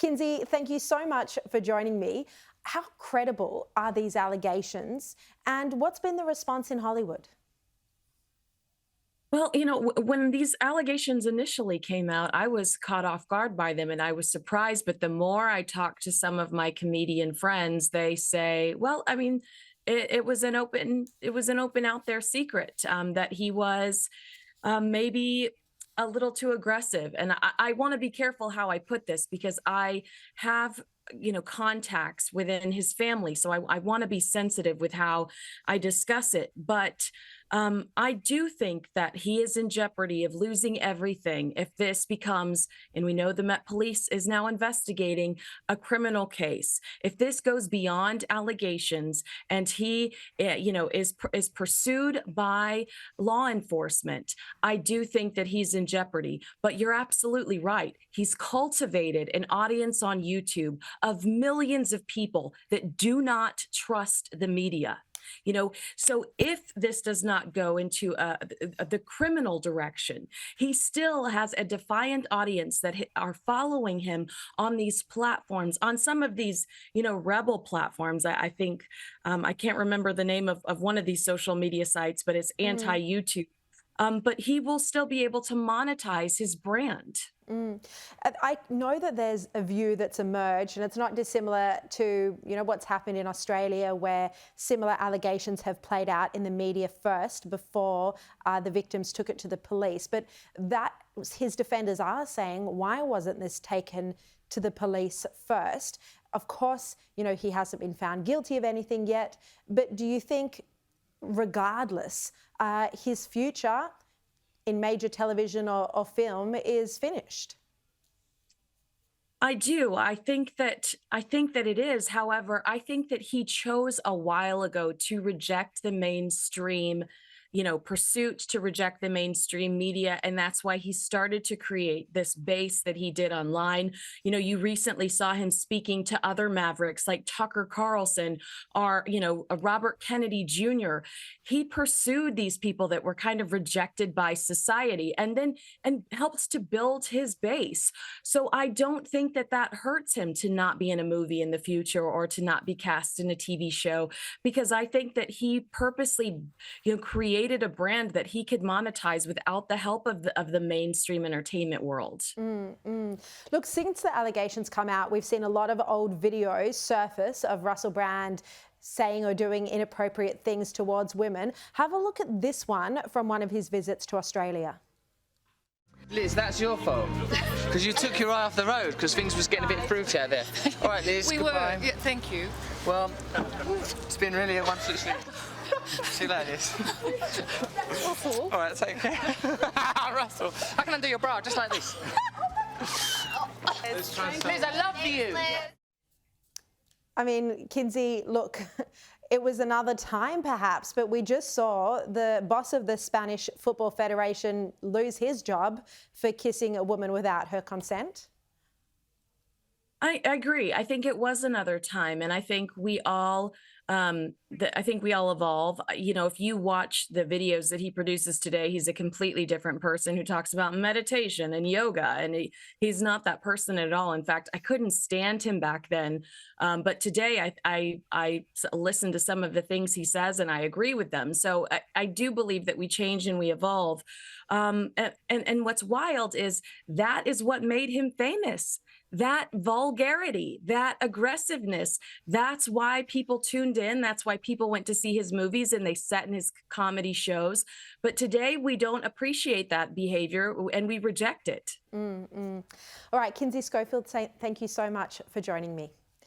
Kinsey, thank you so much for joining me. How credible are these allegations, and what's been the response in Hollywood? Well, when these allegations initially came out, I was caught off guard by them and I was surprised. But the more I talk to some of my comedian friends, they say, well, I mean, it was an open out there secret that he was maybe a little too aggressive. And I want to be careful how I put this because I have contacts within his family, so I want to be sensitive with how I discuss it. But I do think that he is in jeopardy of losing everything if this becomes, and we know the Met Police is now investigating a criminal case. If this goes beyond allegations and he, is pursued by law enforcement, I do think that he's in jeopardy. But you're absolutely right. He's cultivated an audience on YouTube of millions of people that do not trust the media. So if this does not go into the criminal direction, he still has a defiant audience that are following him on these platforms, on some of these, rebel platforms. I think I can't remember the name of one of these social media sites, but it's anti-YouTube. But he will still be able to monetize his brand. I know that there's a view that's emerged, and it's not dissimilar to what's happened in Australia, where similar allegations have played out in the media first before the victims took it to the police. But that his defenders are saying, why wasn't this taken to the police first? Of course, he hasn't been found guilty of anything yet. But do you think, regardless, his future in major television or film is finished? I do. I think that it is. However, I think that he chose a while ago to reject the mainstream pursuit, to reject the mainstream media. And that's why he started to create this base that he did online. You recently saw him speaking to other mavericks like Tucker Carlson or, Robert Kennedy Jr. He pursued these people that were kind of rejected by society and helps to build his base. So I don't think that hurts him to not be in a movie in the future or to not be cast in a TV show, because I think that he purposely, created a brand that he could monetize without the help of the mainstream entertainment world. Look, since the allegations come out, we've seen a lot of old videos surface of Russell Brand saying or doing inappropriate things towards women. Have a look at this one from one of his visits to Australia. Liz, that's your fault, because you took your eye off the road because things was getting a bit fruity out there. All right, Liz, goodbye. Yeah, thank you. Well, it's been really a wonderful sleep. See you later, Liz. Russell? All right, take care. Russell, how can I do your bra just like this? Liz, I love you. I mean, Kinsey, look, it was another time perhaps, but we just saw the boss of the Spanish Football Federation lose his job for kissing a woman without her consent. I agree. I think it was another time, and I think we all evolve. If you watch the videos that he produces today, he's a completely different person who talks about meditation and yoga, and he's not that person at all. In fact, I couldn't stand him back then, but today I listen to some of the things he says, and I agree with them. So I do believe that we change and we evolve. And what's wild is that is what made him famous. That vulgarity, that aggressiveness, that's why people tuned in. That's why people went to see his movies and they sat in his comedy shows. But today we don't appreciate that behavior and we reject it. All right, Kinsey Schofield, thank you so much for joining me.